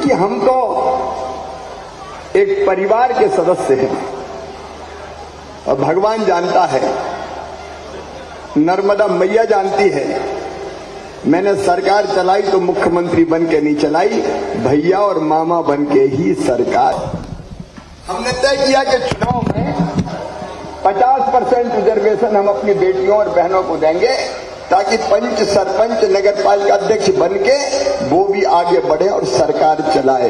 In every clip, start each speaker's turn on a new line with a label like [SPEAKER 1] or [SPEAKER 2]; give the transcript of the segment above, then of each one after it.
[SPEAKER 1] देखिए, हम तो एक परिवार के सदस्य हैं और भगवान जानता है, नर्मदा मैया जानती है, मैंने सरकार चलाई तो मुख्यमंत्री बन के नहीं चलाई, भैया और मामा बन के ही सरकार। हमने तय किया कि चुनाव में 50% रिजर्वेशन हम अपनी बेटियों और बहनों को देंगे, ताकि पंच, सरपंच, नगर पालिका अध्यक्ष बन के वो भी आगे बढ़े और सरकार चलाए।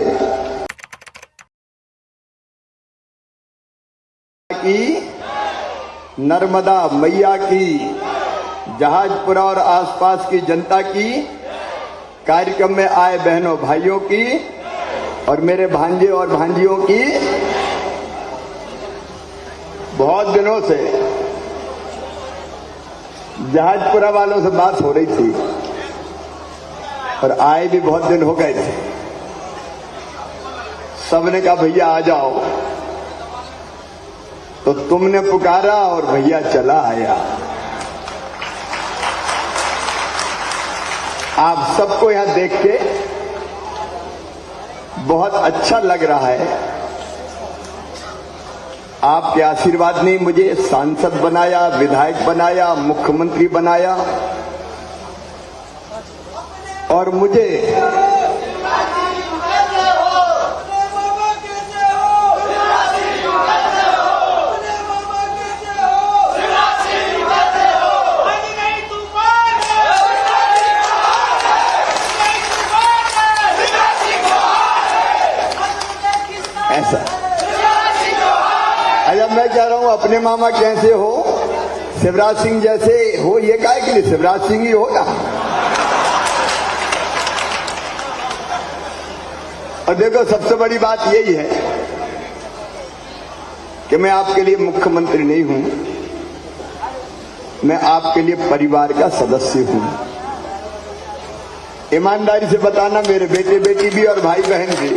[SPEAKER 1] की नर्मदा मैया की, जहाजपुरा और आसपास की जनता की, कार्यक्रम में आए बहनों भाइयों की और मेरे भांजे और भांजियों की। बहुत दिनों से जहाजपुरा वालों से बात हो रही थी और आए भी बहुत दिन हो गए थे। सबने कहा भैया आ जाओ, तो तुमने पुकारा और भैया चला आया। आप सबको यहां देख के बहुत अच्छा लग रहा है। आपके आशीर्वाद ने मुझे सांसद बनाया, विधायक बनाया, मुख्यमंत्री बनाया और मुझे ऐसा। अच्छा, मैं कह रहा हूं अपने मामा कैसे हो, शिवराज सिंह जैसे हो, ये काहे के लिए शिवराज सिंह ही हो ना। और देखो, सबसे बड़ी बात यही है कि मैं आपके लिए मुख्यमंत्री नहीं हूं, मैं आपके लिए परिवार का सदस्य हूं। ईमानदारी से बताना, मेरे बेटे बेटी भी और भाई बहन भी।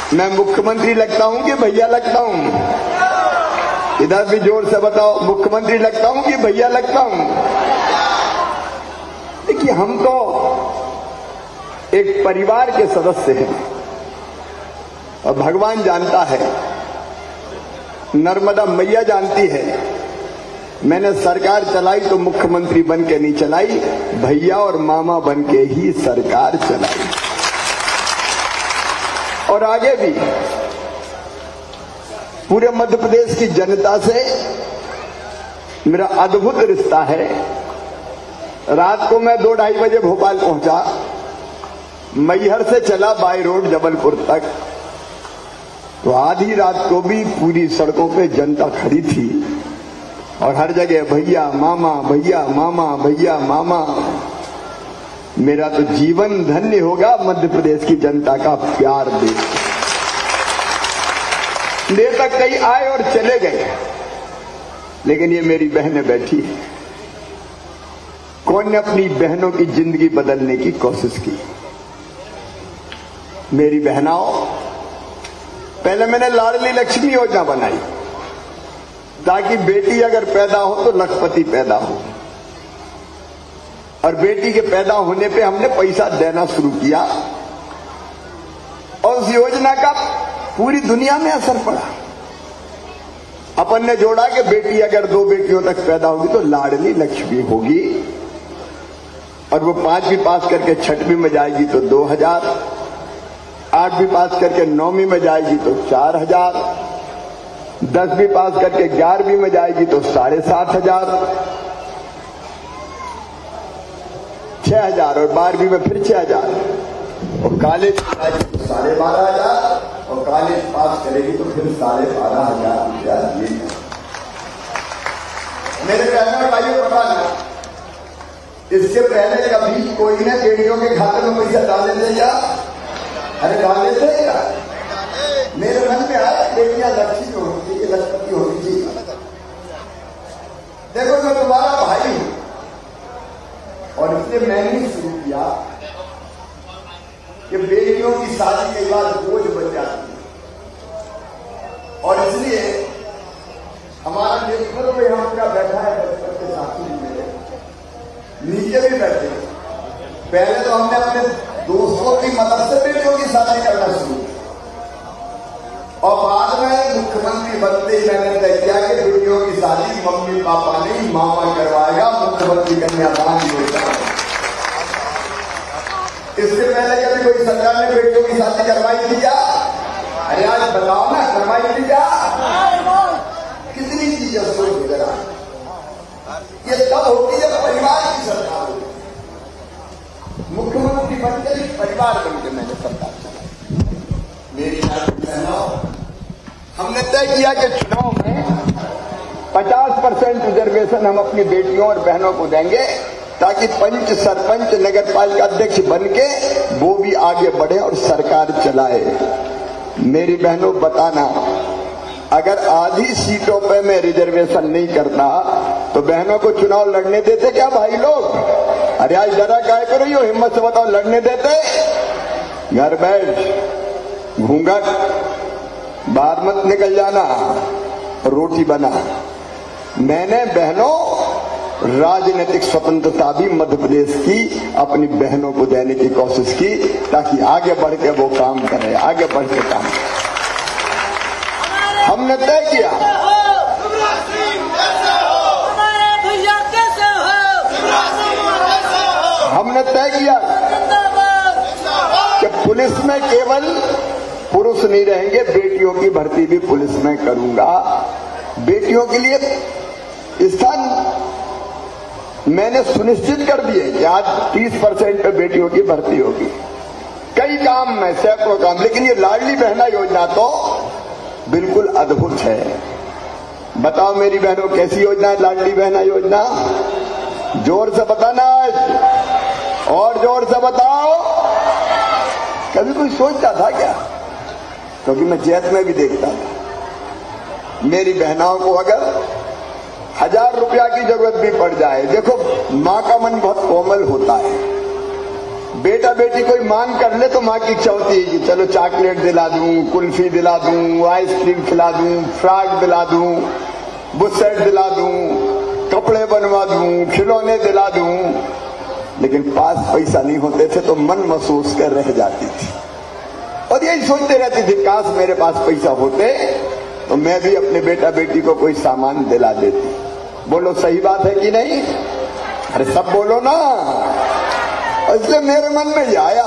[SPEAKER 1] मैं मुख्यमंत्री लगता हूं कि भैया लगता हूं? इधर भी जोर से बताओ, मुख्यमंत्री लगता हूं कि भैया लगता हूं? देखिए, हम तो एक परिवार के सदस्य हैं और भगवान जानता है, नर्मदा मैया जानती है, मैंने सरकार चलाई तो मुख्यमंत्री बन के नहीं चलाई, भैया और मामा बन के ही सरकार चलाई। और आगे भी पूरे मध्य प्रदेश की जनता से मेरा अद्भुत रिश्ता है। रात को मैं 2-2:30 बजे भोपाल पहुंचा, मैहर से चला बाय रोड जबलपुर तक, तो आधी रात को भी पूरी सड़कों पे जनता खड़ी थी और हर जगह भैया मामा, भैया मामा, भैया मामा। मेरा तो जीवन धन्य होगा मध्य प्रदेश की जनता का प्यार देख। नेता कई आए और चले गए, लेकिन ये मेरी बहनें बैठी है। कौन ने अपनी बहनों की जिंदगी बदलने की कोशिश की? मेरी बहनाओं, पहले मैंने लाडली लक्ष्मी योजना बनाई ताकि बेटी अगर पैदा हो तो लखपति पैदा हो, और बेटी के पैदा होने पे हमने पैसा देना शुरू किया और उस योजना का पूरी दुनिया में असर पड़ा। अपन ने जोड़ा कि बेटी अगर 2 बेटियों तक पैदा होगी तो लाडली लक्ष्मी होगी, और वो 5वीं पास करके 6वीं में जाएगी तो 2000, 8वीं पास करके 9वीं में जाएगी तो 4000, 10वीं पास करके 11वीं में जाएगी तो 7500, 6000 और 12वीं में फिर 6000, और कॉलेज जाएगी तो 12,500, और कॉलेज पास करेगी तो फिर 12,500 रुपया दिए। मेरे बहनों भाइयों पता नहीं, इससे पहले कभी कोई ने बेटियों के खाते में पैसा डाले थे या? अरे डाले थे या? मेरे मन में आया बेटियां लक्ष्मी होनी चाहिए, लक्ष्मी होनी चाहिए। देखो, मैं तुम्हारा भाई हूं और इसलिए मैंने शुरू किया कि बेटियों की शादी कई बार बोझ बन जाती है, और इसलिए हमारा नेतृत्व यहां का बैठा है बचपन के साथी मेरे, नीचे भी बैठे। पहले तो हमने अपने दोस्तों की मदद से बेटियों की शादी करना शुरू, और बाद में मुख्यमंत्री बनते ही मैंने तय किया कि बेटियों की शादी मम्मी पापा नहीं मामा करवाएगा, मुख्यमंत्री कन्यादान योजना। इससे पहले कभी कोई सरकार ने बेटियों की शादी करवाई थी क्या? अरे आज बताओ ना, करवाई थी क्या? कितनी चीजें सोच जरा, ये तब होती है परिवार की सरकार होती। मुख्यमंत्री बनकर परिवार बनकर मैंने सरकार चलाई। मेरी बहनों, हमने तय किया कि चुनाव में 50% रिजर्वेशन हम अपनी बेटियों और बहनों को देंगे, ताकि पंच सरपंच नगर पालिका अध्यक्ष बनके वो भी आगे बढ़े और सरकार चलाए। मेरी बहनों बताना, अगर आधी सीटों पे मैं रिजर्वेशन नहीं करता तो बहनों को चुनाव लड़ने देते क्या भाई लोग? अरे आज डरा काय करो, यो हिम्मत से बताओ, लड़ने देते? घर बैठ, घूंघट बाहर मत निकल जाना, रोटी बना। मैंने बहनों राजनीतिक स्वतंत्रता भी मध्य प्रदेश की अपनी बहनों को देने की कोशिश की, ताकि आगे बढ़ के वो काम करे, आगे बढ़ के काम करे। हमने तय किया, हमने तय किया कि पुलिस में केवल पुरुष नहीं रहेंगे, बेटियों की भर्ती भी पुलिस में करूंगा। बेटियों के लिए स्थान मैंने सुनिश्चित कर दिए कि आज 30% पे बेटियों की भर्ती होगी। कई काम में, सैकड़ों काम, लेकिन ये लाडली बहना योजना तो बिल्कुल अद्भुत है। बताओ मेरी बहनों, कैसी योजना है लाडली बहना योजना? जोर से बताना, और जोर से बताओ। कभी कोई सोचता था क्या? क्योंकि मैं जैत में भी देखता था, मेरी बहनाओं को अगर 1000 रुपया की जरूरत भी पड़ जाए, देखो माँ का मन बहुत कोमल होता है। बेटा बेटी कोई मांग कर ले तो माँ की इच्छा होती है कि चलो चॉकलेट दिला दूं, कुल्फी दिला दूं, आइसक्रीम खिला दूं, फ्रॉक दिला दूं, बुशर्ट दिला दूं, कपड़े बनवा दूं, खिलौने दिला दूं। लेकिन पास पैसा नहीं होते थे तो मन महसूस कर रह जाती थी, और यही सोचते रहती थी, काश मेरे पास पैसा होते तो मैं भी अपने बेटा बेटी को कोई सामान दिला देती। बोलो सही बात है कि नहीं? अरे सब बोलो ना। इसलिए मेरे मन में यह आया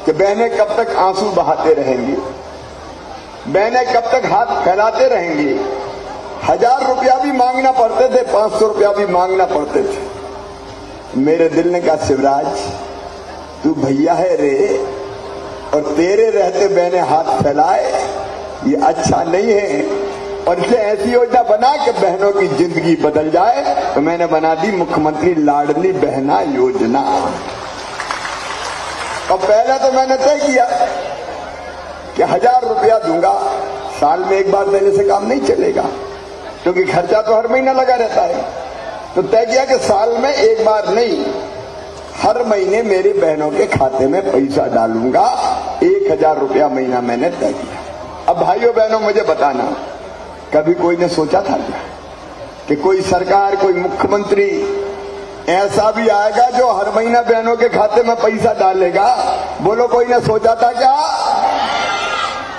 [SPEAKER 1] कि बहनें कब तक आंसू बहाते रहेंगी, बहनें कब तक हाथ फैलाते रहेंगी। 1000 रुपया भी मांगना पड़ते थे, 500 रुपया भी मांगना पड़ते थे। मेरे दिल ने कहा, शिवराज तू भैया है रे, और तेरे रहते बहनें हाथ फैलाए, ये अच्छा नहीं है। और इसलिए ऐसी योजना बना कि बहनों की जिंदगी बदल जाए, तो मैंने बना दी मुख्यमंत्री लाडली बहना योजना। और पहले तो मैंने तय किया कि 1000 रुपया दूंगा, साल में एक बार देने से काम नहीं चलेगा, क्योंकि खर्चा तो हर महीना लगा रहता है। तो तय किया कि साल में एक बार नहीं, हर महीने मेरी बहनों के खाते में पैसा डालूंगा। 1000 रुपया महीना मैंने तय किया। अब भाइयों बहनों मुझे बताना, कभी कोई ने सोचा था क्या कि कोई सरकार, कोई मुख्यमंत्री ऐसा भी आएगा जो हर महीना बहनों के खाते में पैसा डालेगा? बोलो, कोई ने सोचा था क्या?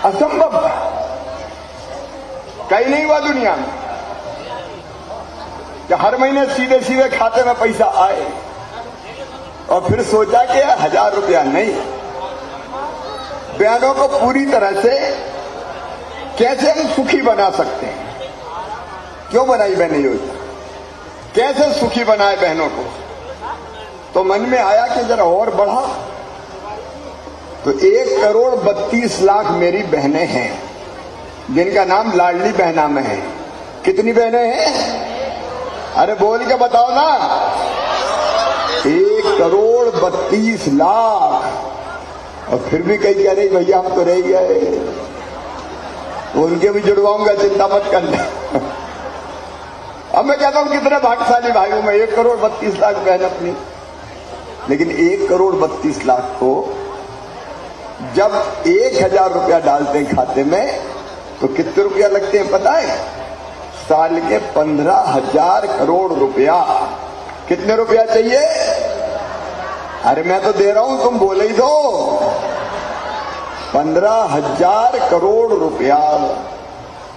[SPEAKER 1] असंभव, कहीं नहीं हुआ दुनिया में कि हर महीने सीधे सीधे खाते में पैसा आए। और फिर सोचा कि 1000 रुपया नहीं, बहनों को पूरी तरह से कैसे हम सुखी बना सकते हैं। क्यों बनाई मैंने योजना, कैसे सुखी बनाए बहनों को? तो मन में आया कि जरा और बढ़ा, तो 1,32,00,000 मेरी बहनें हैं जिनका नाम लाडली बहना में है। कितनी बहनें हैं? अरे बोल के बताओ ना। 1,32,00,000। और फिर भी कई कह रही भैया हम तो रह गए, तो उनके भी जुड़वाऊंगा, चिंता मत करना। अब मैं कहता हूं कितने भाग्यशाली भाइयों में 1,32,00,000 बहन अपनी। लेकिन 1,32,00,000 को जब 1,000 रुपया डालते हैं खाते में तो कितने रुपया लगते हैं पता है? साल के 15,000 करोड़ रुपया। कितने रुपया चाहिए? अरे मैं तो दे रहा हूं, तुम बोले ही दो। 15,000 करोड़ रुपया